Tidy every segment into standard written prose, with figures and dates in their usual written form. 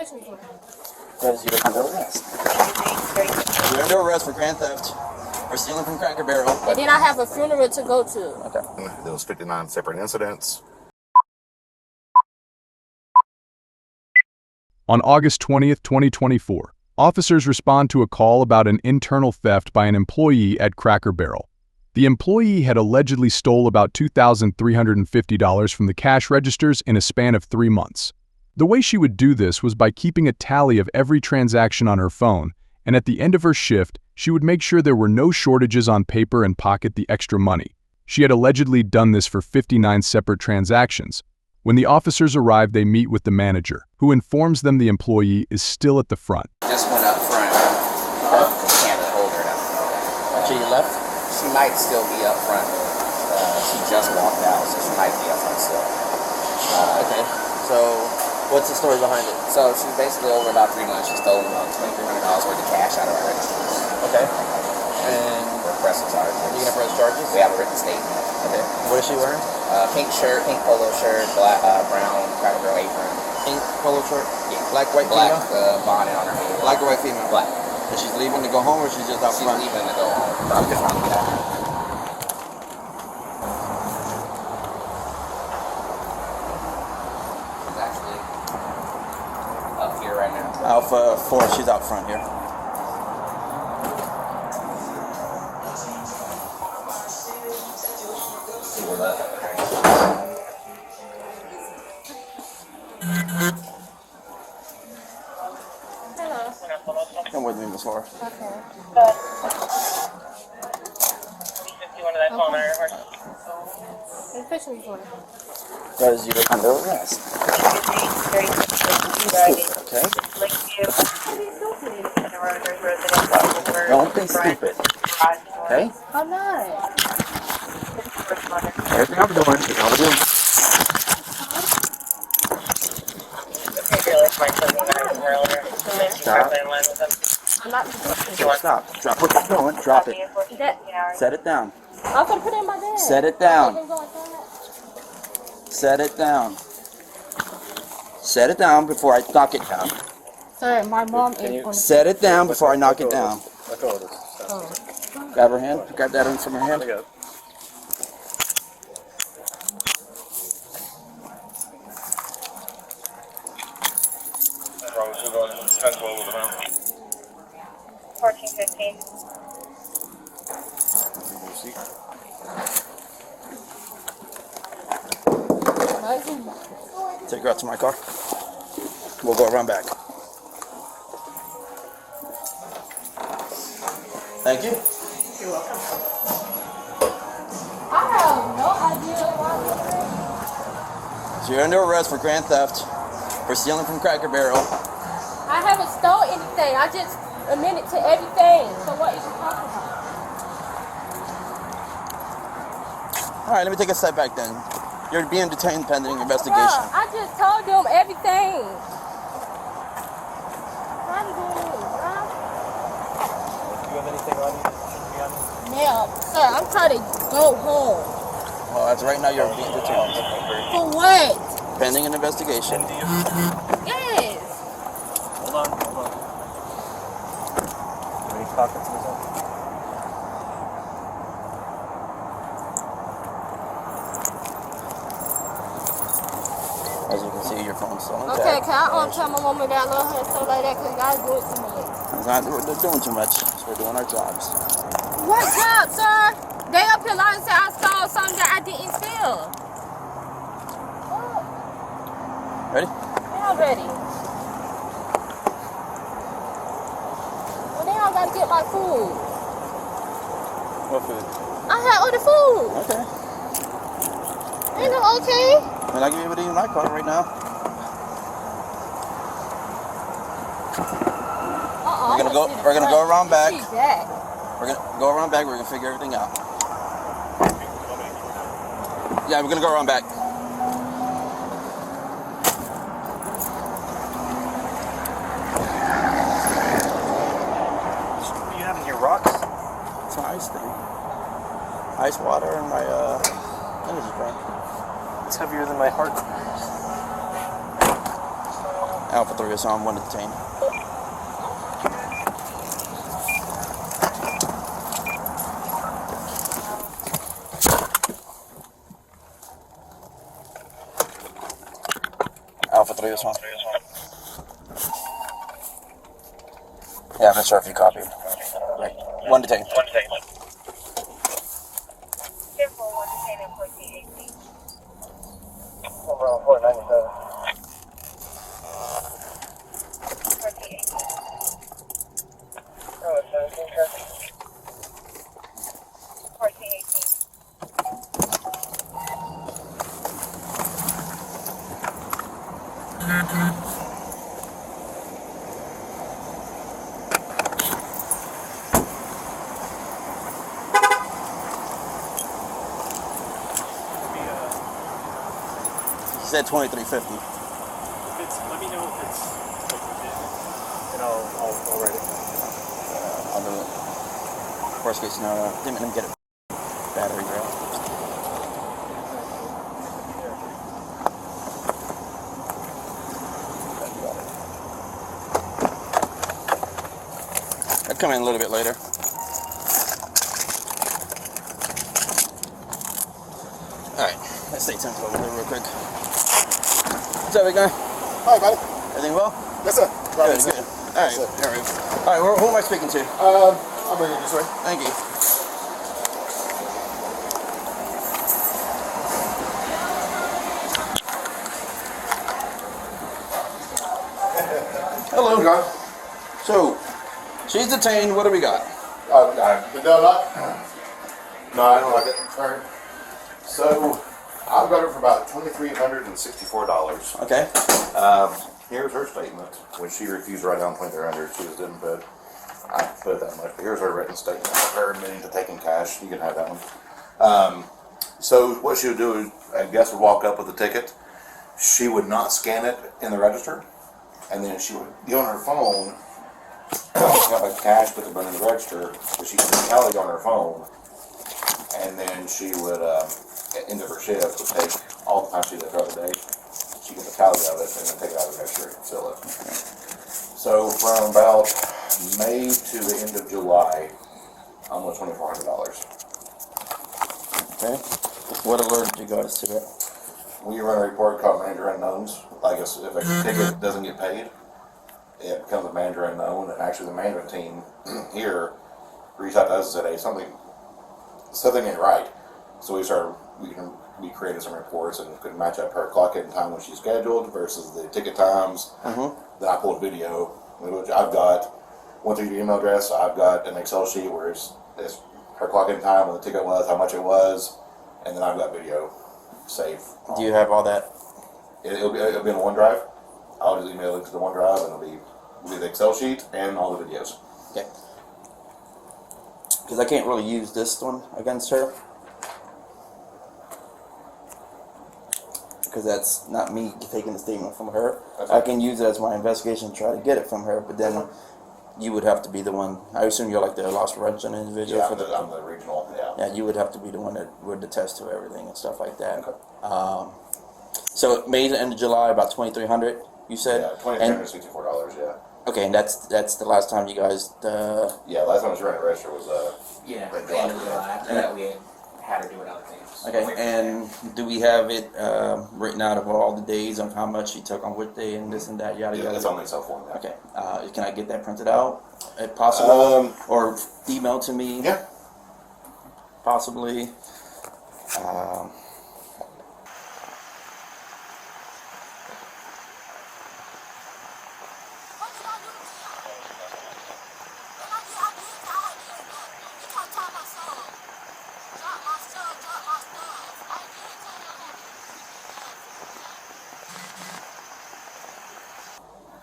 Because you're under arrest. You're under arrest for grand theft or stealing from Cracker Barrel. And then I have a funeral to go to. Okay. There was 59 separate incidents. On August 20th, 2024, officers respond to a call about an internal theft by an employee at Cracker Barrel. The employee had allegedly stole about $2,350 from the cash registers in a span of 3 months. The way she would do this was by keeping a tally of every transaction on her phone, and at the end of her shift, she would make sure there were no shortages on paper and pocket the extra money. She had allegedly done this for 59 separate transactions. When the officers arrive, they meet with the manager, who informs them the employee is still at the front. Just went up front. Can't really hold her now. She left? She might still be up front. She just walked out, so she might be up front still. Okay. So, what's the story behind it? So she's basically over about 3 months. She stole $2,300 worth of cash out of our registers. Okay. And we're pressing charges. You gonna press charges? We have a written statement. Okay. What is she wearing? Pink shirt, pink polo shirt, black, brown Cracker Barrel apron. Pink polo shirt? Yeah. Black, white, black, female? bonnet on her head. Black or white female? Black. And she's leaving to go home, or she's just out front? She's leaving to go home. I'm just trying to get out. She's actually up here right now. Alpha 4, she's out front here. Come with me, Miss Laura. Okay. Because you're under arrest. Okay? Don't be stupid. Okay? I'm not. Everything I'm doing is all doing. Stop. I'm not. Stop. Drop what you're doing. Drop it. Set it down. I'm gonna put it in my bag. Set it down. Set it down. Set it down before I knock it down. Sir, my mom is on the... Set it down before I knock it down. Oh. Grab her hand. Grab that from her hand. Take her out to my car. We'll go around back. Thank you. You're welcome. I have no idea why. So you're under arrest for grand theft, for stealing from Cracker Barrel. I haven't stole anything. I just admitted to everything. So what is you talking about? All right, let me take a step back then. You're being detained pending investigation. Bruh, I just told them everything. Do you have anything on you? Now, sir, I'm trying to go home. Well, as right now, you're being detained. For what? Pending an investigation. Yes. Hold on. Do you need pockets or something? As you can see, your phone's still intact. Okay, can I tell my mama that I love her and stuff like that? Because you guys do it to me. It's not, they're doing too much. So we're doing our jobs. What job, sir? They up here lying and say I stole something that I didn't steal. Ready? Yeah, I'm ready. Well, now I gotta get my food. What food? I had other food. Okay. Ain't no okay? I'm not gonna be able to eat in my car right now. We're gonna go around back. We're gonna go around back. We're gonna figure everything out. Yeah, we're gonna go around back. What do you have in your rocks? It's an ice thing. Ice water and my energy drink. It's heavier than my heart. Alpha 3 is on, 1 detained. Alpha 3 is on. Yeah, I'm not sure if you copied. Right. 1 detained. 1 detained. 1 detained in 1418. Overall 497. 1418. Oh, it's 17 traffic. 1418. He said 2350. Let me know if it's legit, and I'll write it. I'll do it. Worst case scenario, let me get it. Battery grab. I'll come in a little bit later. Alright, let's stay tuned over there real quick. What's up, big guy? Hi, buddy. Everything well? Yes, sir. Good, good. Alright, alright, who am I speaking to? I'm bringing you this way. Thank you. Hello. Hello. So, she's detained. What do we got? Been done a lot? No, I don't like it. All right. So, I've got her for about $2,364. Okay. Here's her statement. When she refused to write down 2,300, she just didn't put. I put that much. But here's her written statement. Her admitting to taking cash. You can have that one. So what she would do is, I guess, would walk up with a ticket. She would not scan it in the register, and then she would be on her phone. Got like cash, put the money in the register, but she could tally on her phone, and then she would, at the end of her shift, would take all the time she did throughout the day. She get the tally of it and then take it out of the register and seal it. So from about May to the end of July, almost $2,400. Okay. What alerted you guys to that? When you run a report called manager unknowns, like if a ticket doesn't get paid, it becomes a manager unknown, and actually the management team here reached out to us and said, hey, something ain't right. So we created some reports and could match up her clock in time when she's scheduled versus the ticket times. Then I pulled video, which I've got, went through your email address, I've got an Excel sheet where it's her clock in time, what the ticket was, how much it was, and then I've got video saved. Do you have all that? It'll be in OneDrive. I'll just email it to the OneDrive, and it'll be the Excel sheet and all the videos. Okay. Because I can't really use this one against her. Because that's not me taking the statement from her. Okay. I can use it as my investigation to try to get it from her, but then you would have to be the one. I assume you're like the loss prevention individual. Yeah, for I'm the regional, yeah. Yeah, you would have to be the one that would attest to everything and stuff like that. Okay. So May to end of July, about 2,300. You said. Yeah, $2,364, yeah. Okay, and that's the last time you guys. Yeah, last time I was running a register was Yeah, Like the end of July. July. After that, we had her doing other things. Okay, and do we have it written out of all the days of how much she took on which day and this and that, yada yeah, yada? it's on the Excel form. Yeah. Okay, can I get that printed out if possible, or emailed to me? Yeah. Possibly.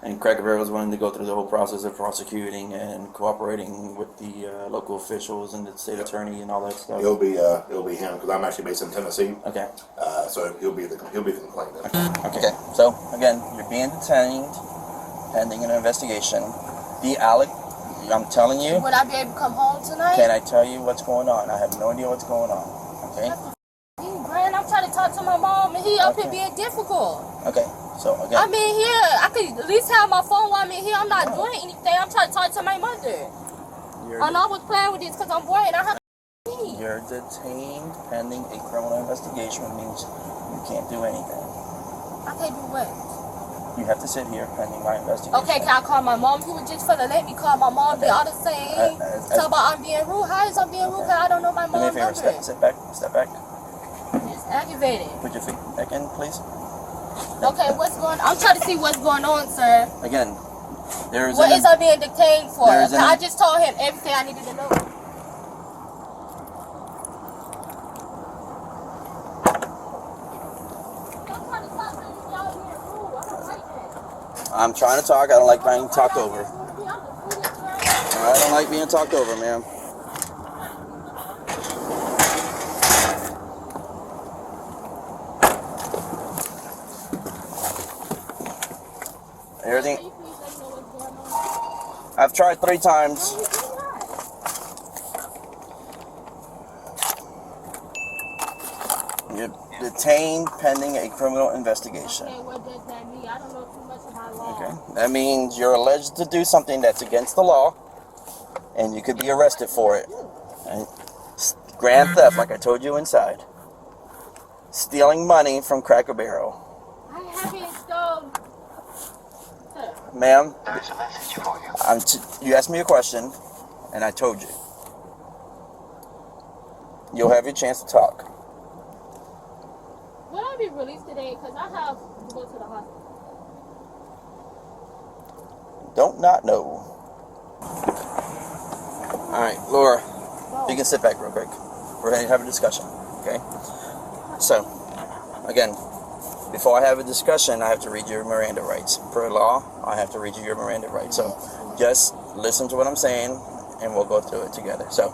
And Cracker Barrel was willing to go through the whole process of prosecuting and cooperating with the local officials and the state attorney and all that stuff. It'll be him because I'm actually based in Tennessee. Okay. So he'll be the complainant. Okay. So again, you're being detained, pending an investigation. I'm telling you. Would I be able to come home tonight? Can I tell you what's going on? I have no idea what's going on. Okay. Grand, I'm trying to talk to my mom, and he up here being difficult. Okay. So again, I'm in here. I could at least have my phone while I'm in here. I'm not doing anything. I'm trying to talk to my mother. And I was playing with this because I'm bored and I have to. you're detained pending a criminal investigation, which means you can't do anything. I can't do what? You have to sit here pending my investigation. Okay, can I call my mom? He was just finna let me call my mom. They all the same. Talk about I'm being rude. How is I'm being rude? Because I don't know my Do me a mom's favor, number. step back, step back. It's aggravated. Put your feet back in, please. Okay, what's going on? I'm trying to see what's going on, sir. Again, there is What is I being detained for? There is an- I just told him everything I needed to know. I'm trying to talk. I don't like being talked over. I don't like being talked over, ma'am. Everything. I've tried 3 times. You're detained pending a criminal investigation. Okay, what does that mean? I don't know too much about law. Okay. That means you're alleged to do something that's against the law, and you could be arrested for it. And grand theft, like I told you inside. Stealing money from Cracker Barrel. I haven't stolen. Ma'am, you asked me a question, and I told you. You'll have your chance to talk. Will I be released today? Because I have to go to the hospital. Don't not know. Alright, Laura, you can sit back real quick. We're going to have a discussion, okay? So, again, before I have a discussion, I have to read your Miranda rights. Per law, I have to read you your Miranda rights. So, just listen to what I'm saying, and we'll go through it together. So,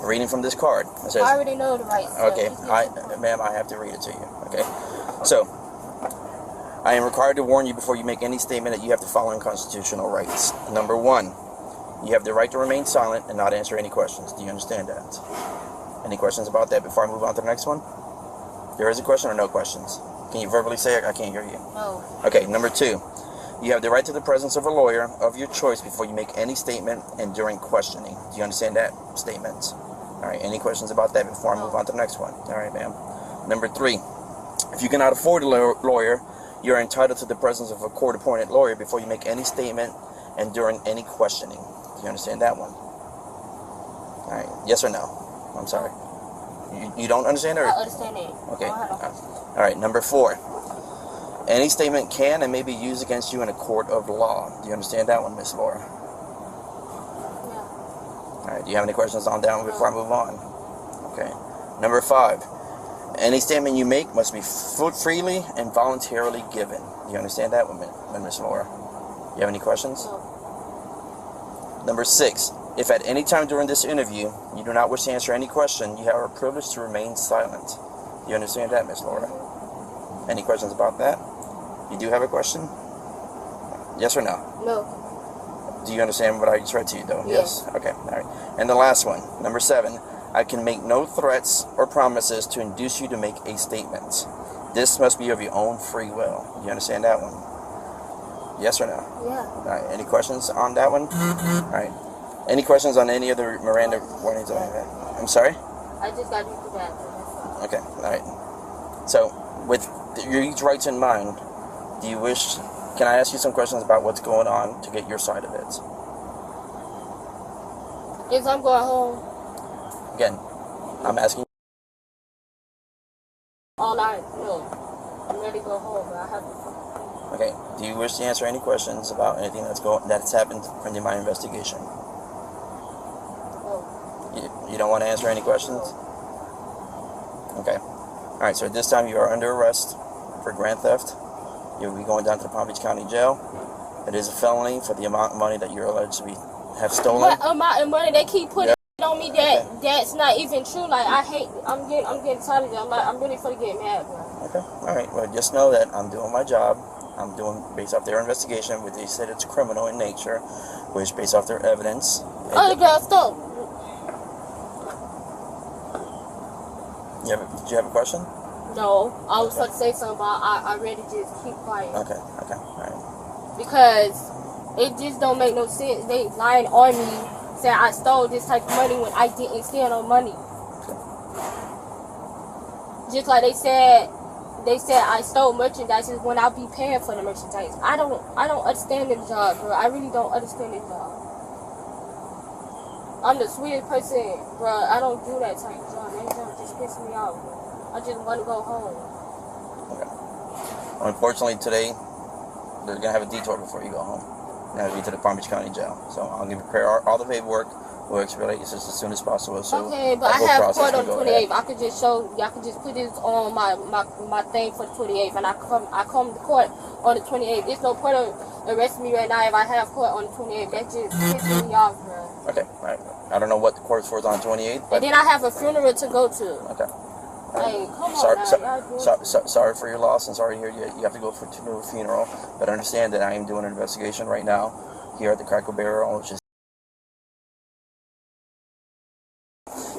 reading from this card. It says, I already know the rights. okay, ma'am, I have to read it to you, okay? So, I am required to warn you before you make any statement that you have the following constitutional rights. Number 1, you have the right to remain silent and not answer any questions. Do you understand that? Any questions about that before I move on to the next one? There is a question or no questions? Can you verbally say it? I can't hear you. No. Okay, number 2, you have the right to the presence of a lawyer of your choice before you make any statement and during questioning. Do you understand that statement? Alright, any questions about that before I move on to the next one? Alright, ma'am. Number 3, if you cannot afford a lawyer, you are entitled to the presence of a court-appointed lawyer before you make any statement and during any questioning. Do you understand that one? Alright, yes or no? I'm sorry. You don't understand it? I understand it. Okay. Alright, number 4. Any statement can and may be used against you in a court of law. Do you understand that one, Miss Laura? Yeah. Alright, do you have any questions on that one before I move on? Okay. Number 5. Any statement you make must be freely and voluntarily given. Do you understand that one, Miss Laura? You have any questions? No. Number 6. If at any time during this interview you do not wish to answer any question, you have a privilege to remain silent. Do you understand that, Miss Laura? Any questions about that? You do have a question? Yes or no? No. Do you understand what I just read to you, though? Yes. Okay, all right. And the last one, number 7. I can make no threats or promises to induce you to make a statement. This must be of your own free will. Do you understand that one? Yes or no? Yeah. All right. Any questions on that one? All right. Any questions on any of the Miranda warnings I have? I'm sorry? I just got used to that. Okay, all right. So, with your each rights in mind, do you wish, can I ask you some questions about what's going on to get your side of it? Yes, I'm going home Again, I'm asking. all night. No. I'm ready to go home, but I have to. Okay, do you wish to answer any questions about anything that's happened from my investigation? No. You don't want to answer any questions? Okay. All right, so at this time you are under arrest for grand theft. You'll be going down to the Palm Beach County Jail. It is a felony for the amount of money that you're alleged to have stolen. What amount of money they keep putting on me that's not even true? Like, I'm getting tired of it. I'm really finna get mad, bro. Okay, all right. Well, just know that I'm doing my job. I'm doing based off their investigation, which they said it's criminal in nature, which based off their evidence. Oh, girl, stop. Did you have a question? No, I was about to say something, but I really just keep quiet. Okay, all right. Because it just don't make no sense. They lying on me, saying I stole this type of money when I didn't steal no money. Just like they said I stole merchandise when I be paying for the merchandise. I don't understand this job, bro. I really don't understand this job. I'm the sweetest person, bro. I don't do that type of job. That job just pisses me off, bro. I just want to go home. Okay. Unfortunately, today they're gonna have a detour before you go home. You're gonna be to the Palm Beach County Jail. So I'll give you all the paperwork. We'll expedite this as soon as possible. So okay, but I have court on the 28th. I could just show y'all could just put this on my thing for the 28th, and I come to court on the 28th. There's no point of arresting me right now if I have court on the 28th. That just pisses me off, bro. Okay, all right. I don't know what the court's for on the 28th. And then I have a funeral to go to. Okay. Hey, come on Sorry for your loss, and sorry to hear you have to go to a funeral. But understand that I am doing an investigation right now here at the Cracker Barrel, which is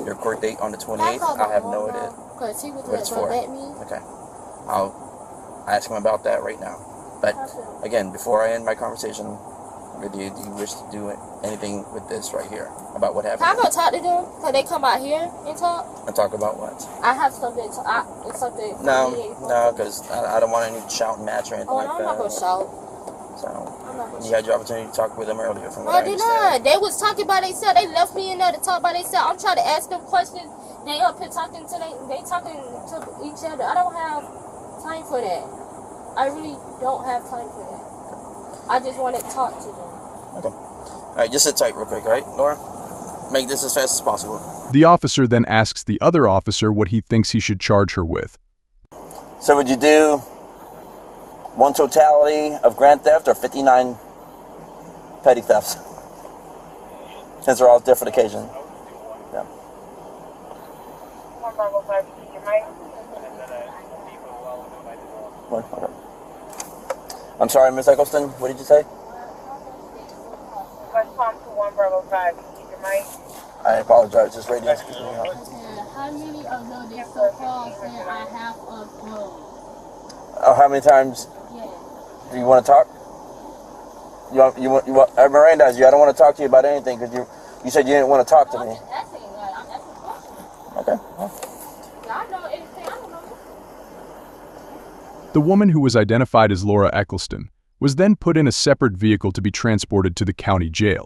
your court date on the 28th. I have no idea what it's for. Okay. I'll ask him about that right now. But again, before I end my conversation with you, do you wish to do anything with this right here about what happened? Can I go talk to them? Can they come out here and talk? And talk about what? I have something to No, because I don't want any shouting match or anything like that. I'm not gonna shout. So you had your opportunity to talk with them earlier, from what I did understand. not. They was talking by themselves. They left me in there to talk by themselves. I'm trying to ask them questions. They up here talking to they talking to each other. I don't have time for that. I really don't have time for that. I just want to talk to them. Okay. All right, just sit tight real quick, all right, Laura? Make this as fast as possible. The officer then asks the other officer what he thinks he should charge her with. So would you do one totality of grand theft or 59 petty thefts? Since they're all different occasions. Yeah. 1 Bravo 5, your mic. Okay. I'm sorry, Miss Eccleston, what did you say? West Palm to 1 Bravo 5, your mic. I apologize, this radio is picking me up. How many of those so far say I have a phone? Oh, how many times do you want to talk? You want Miranda, I don't want to talk to you about anything because you said you didn't want to talk to me. I'm asking questions. Okay. I know anything. I don't know. The woman who was identified as Laura Eccleston was then put in a separate vehicle to be transported to the county jail.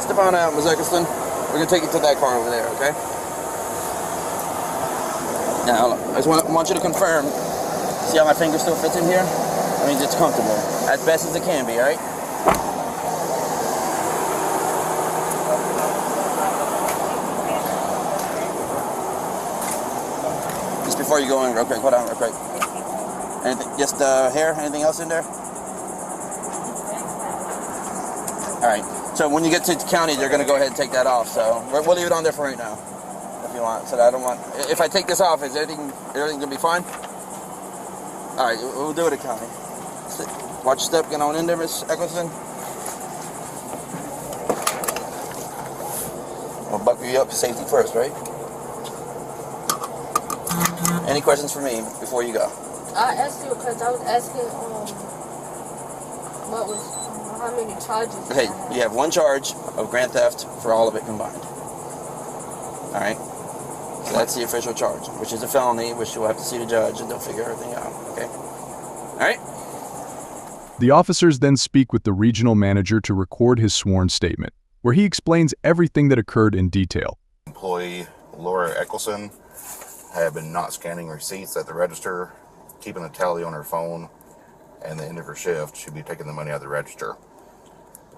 Step on out, Ms. Eccleston. We're going to take you to that car over there, okay? Now, I just want you to confirm. See how my finger still fits in here? I mean, it's comfortable. As best as it can be, alright? Just before you go in real quick, hold on real quick. Anything, just hair, anything else in there? Alright, so when you get to the county, they're going to go ahead and take that off, so we'll leave it on there for right now, if you want. So I don't want, if I take this off, is everything going to be fine? Alright, we'll do it at county. Watch your step, get on in there, Miss Eccleston. We'll buckle you up, safety first, right? Any questions for me before you go? I asked you because I was asking how many charges. Okay, you have one charge of grand theft for all of it combined. Alright? So that's the official charge, which is a felony, which you'll have to see the judge and they'll figure everything out, okay? Alright? The officers then speak with the regional manager to record his sworn statement, where he explains everything that occurred in detail. Employee Laura Eccleston had been not scanning receipts at the register, keeping a tally on her phone, and at the end of her shift, she'd be taking the money out of the register.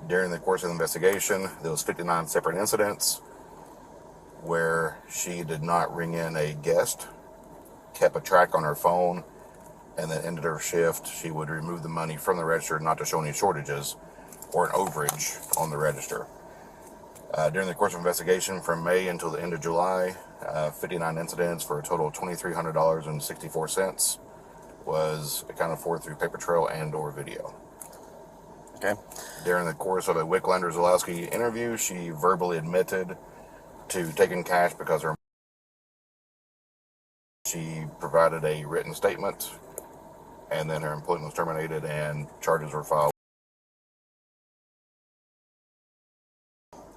During the course of the investigation, there was 59 separate incidents where she did not ring in a guest, kept a track on her phone, and then ended her shift, she would remove the money from the register not to show any shortages or an overage on the register. During the course of investigation from May until the end of July, 59 incidents for a total of $2,300.64 was accounted for through paper trail and or video. Okay. During the course of the Wicklander-Zalowski interview, she verbally admitted to taking cash because she provided a written statement, and then her employment was terminated and charges were filed.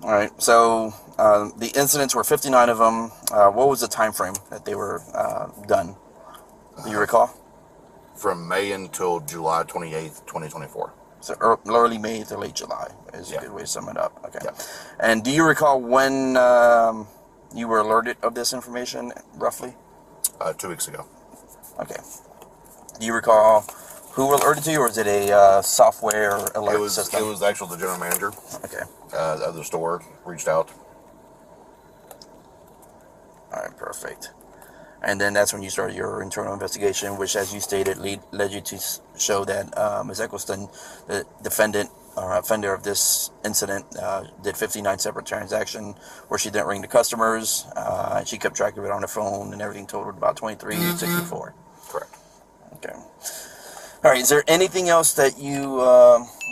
All right. So the incidents were 59 of them. What was the time frame that they were done? Do you recall? From May until July 28th, 2024. So early May to late July is a good way to sum it up. Okay. Yeah. And do you recall when you were alerted of this information, roughly? 2 weeks ago. Okay. Do you recall who alerted you, or is it a software alert system? It was actually the general manager Okay. of the store reached out. All right, perfect. And then that's when you started your internal investigation, which, as you stated, led you to show that Ms. Eccleston, the defendant or offender of this incident, did 59 separate transactions where she didn't ring the customers. And she kept track of it on her phone, and everything totaled about 2364. Correct. Okay. All right. Is there anything else that you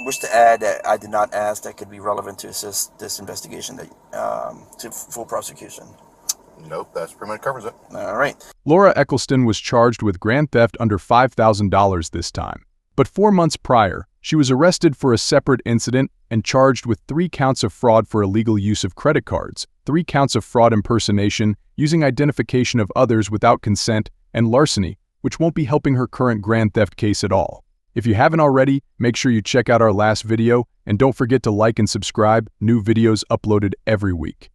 wish to add that I did not ask that could be relevant to assist this investigation to full prosecution? Nope, that's pretty much covers it. All right. Laura Eccleston was charged with grand theft under $5,000 this time. But 4 months prior, she was arrested for a separate incident and charged with 3 counts of fraud for illegal use of credit cards, 3 counts of fraud impersonation, using identification of others without consent, and larceny, which won't be helping her current grand theft case at all. If you haven't already, make sure you check out our last video, and don't forget to like and subscribe. New videos uploaded every week.